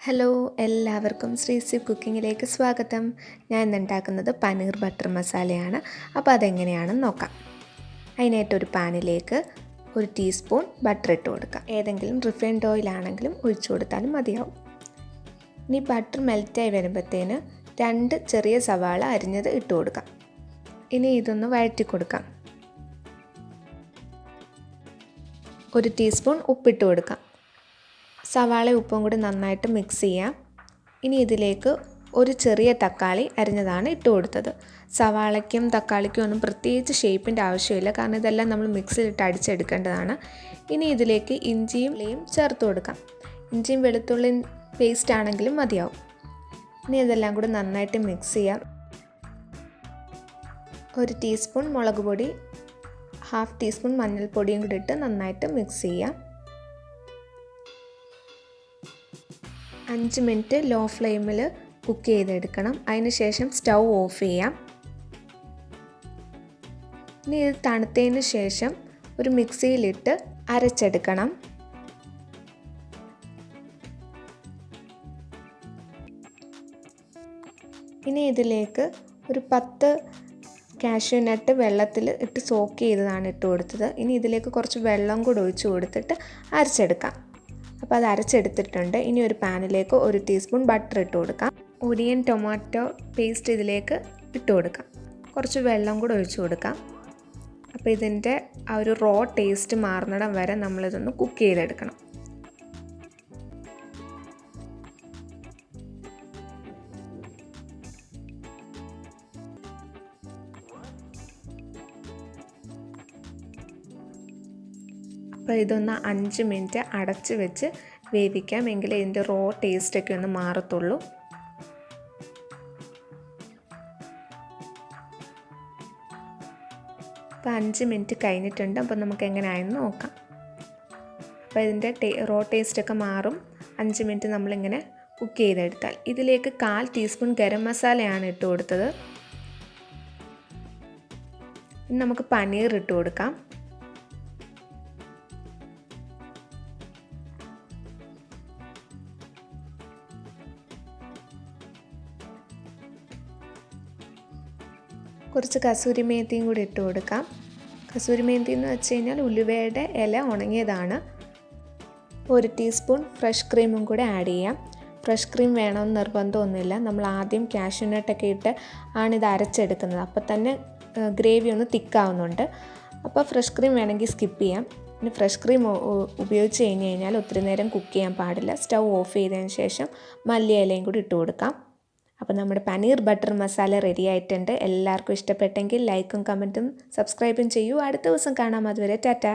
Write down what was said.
Hello, എല്ലാവർക്കും ശ്രീസി കുക്കിങ്ങിലേക്ക് സ്വാഗതം. ഞാൻ ഇന്ന് ഉണ്ടാക്കുന്നത് പനീർ ബട്ടർ മസാലയാണ്. അപ്പോൾ അതെങ്ങനെയാണെന്ന് നോക്കാം. അതിനായിട്ടൊരു പാനിലേക്ക് 1 ടീസ്പൂൺ ബട്ടർ ഇട്ട് കൊടുക്കാം. ഏതെങ്കിലും റിഫൈൻഡ് ഓയിലാണെങ്കിലും ഒഴിച്ചു കൊടുത്താലും മതിയാവും. ഇനി ബട്ടർ മെൽറ്റായി വരുമ്പോഴത്തേന് 2 ചെറിയ സവാള അരിഞ്ഞത് ഇട്ട് കൊടുക്കാം. ഇനി ഇതൊന്ന് വഴറ്റി കൊടുക്കാം. 1 ടീസ്പൂൺ ഉപ്പിട്ട് കൊടുക്കാം. സവാള ഉപ്പും കൂടി നന്നായിട്ട് മിക്സ് ചെയ്യാം. ഇനി ഇതിലേക്ക് ഒരു ചെറിയ തക്കാളി അരിഞ്ഞതാണ് ഇട്ട് കൊടുത്തത്. സവാളയ്ക്കും തക്കാളിക്കും ഒന്നും പ്രത്യേകിച്ച് ഷേപ്പിൻ്റെ ആവശ്യമില്ല, കാരണം ഇതെല്ലാം നമ്മൾ മിക്സിയിലിട്ട് അടിച്ചെടുക്കേണ്ടതാണ്. ഇനി ഇതിലേക്ക് ഇഞ്ചിയും ചേർത്ത് കൊടുക്കാം. ഇഞ്ചിയും വെളുത്തുള്ളിയും പേസ്റ്റ് ആണെങ്കിലും മതിയാവും. ഇനി ഇതെല്ലാം കൂടി നന്നായിട്ട് മിക്സ് ചെയ്യാം. 1 ടീസ്പൂൺ മുളക് പൊടി, 1/2 ടീസ്പൂൺ മഞ്ഞൾപ്പൊടിയും കൂടി ഇട്ട് നന്നായിട്ട് മിക്സ് ചെയ്യാം. 5 മിനിറ്റ് ലോ ഫ്ലെയിമിൽ കുക്ക് ചെയ്തെടുക്കണം. അതിനുശേഷം സ്റ്റൗ ഓഫ് ചെയ്യാം. ഇനി ഇത് തണുത്തതിന് ശേഷം ഒരു മിക്സിയിലിട്ട് അരച്ചെടുക്കണം. ഇനി ഇതിലേക്ക് ഒരു 10 കാഷ്യൂ നട്ട് വെള്ളത്തിൽ ഇട്ട് സോക്ക് ചെയ്തതാണ് ഇട്ട് കൊടുത്തത്. ഇനി ഇതിലേക്ക് കുറച്ച് വെള്ളം കൂടി ഒഴിച്ച് കൊടുത്തിട്ട് അരച്ചെടുക്കാം. അപ്പോൾ അത് അരച്ചെടുത്തിട്ടുണ്ട്. ഇനി ഒരു പാനിലേക്ക് 1 ടീസ്പൂൺ ബട്ടർ ഇട്ട് കൊടുക്കാം. ഒനിയൻ ടൊമാറ്റോ പേസ്റ്റ് ഇതിലേക്ക് ഇട്ട് കൊടുക്കാം. കുറച്ച് വെള്ളം കൂടെ ഒഴിച്ച് കൊടുക്കാം. അപ്പോൾ ഇതിൻ്റെ ആ ഒരു റോ ടേസ്റ്റ് മാറുന്നിടം വരെ നമ്മളിതൊന്ന് കുക്ക് ചെയ്തെടുക്കണം. അപ്പോൾ ഇതൊന്ന് 5 മിനിറ്റ് അടച്ച് വെച്ച് വേവിക്കാം. എങ്കിലേ ഇതിൻ്റെ റോ ടേസ്റ്റൊക്കെ ഒന്ന് മാറത്തുള്ളൂ. അപ്പോൾ 5 മിനിറ്റ് കഴിഞ്ഞിട്ടുണ്ട്. അപ്പോൾ നമുക്ക് എങ്ങനെയായെന്ന് നോക്കാം. അപ്പോൾ ഇതിൻ്റെ റോ ടേസ്റ്റൊക്കെ മാറും. 5 മിനിറ്റ് നമ്മളിങ്ങനെ കുക്ക് ചെയ്തെടുത്താൽ. ഇതിലേക്ക് 1/4 ടീസ്പൂൺ ഗരം മസാലയാണ് ഇട്ട് കൊടുത്തത്. ഇനി നമുക്ക് പനീർ ഇട്ട് കൊടുക്കാം. കുറച്ച് കസൂരി മേത്തിയും കൂടി ഇട്ട് കൊടുക്കാം. കസൂരി മേത്തി എന്ന് വെച്ച് കഴിഞ്ഞാൽ ഉലുവയുടെ ഇല ഉണങ്ങിയതാണ്. 1 ടീസ്പൂൺ ഫ്രഷ് ക്രീമും കൂടെ ആഡ് ചെയ്യാം. ഫ്രഷ് ക്രീം വേണമെന്ന് നിർബന്ധമൊന്നുമില്ല. നമ്മൾ ആദ്യം കാഷ്യൂ നട്ടൊക്കെ ഇട്ട് ആണിത് അരച്ചെടുക്കുന്നത്. അപ്പോൾ തന്നെ ഗ്രേവി ഒന്ന് തിക്കാവുന്നുണ്ട്. അപ്പോൾ ഫ്രഷ് ക്രീം വേണമെങ്കിൽ സ്കിപ്പ് ചെയ്യാം. ഇനി ഫ്രഷ് ക്രീം ഉപയോഗിച്ച് കഴിഞ്ഞാൽ ഒത്തിരി നേരം കുക്ക് ചെയ്യാൻ പാടില്ല. സ്റ്റൗ ഓഫ് ചെയ്തതിന് ശേഷം മല്ലിയിലയും കൂടി ഇട്ട് കൊടുക്കാം. അപ്പോൾ നമ്മുടെ പനീർ ബട്ടർ മസാല റെഡി ആയിട്ടുണ്ട്. എല്ലാവർക്കും ഇഷ്ടപ്പെട്ടെങ്കിൽ ലൈക്കും കമൻറ്റും സബ്സ്ക്രൈബും ചെയ്യൂ. അടുത്ത ദിവസം കാണാം. അതുവരെ ടാറ്റ.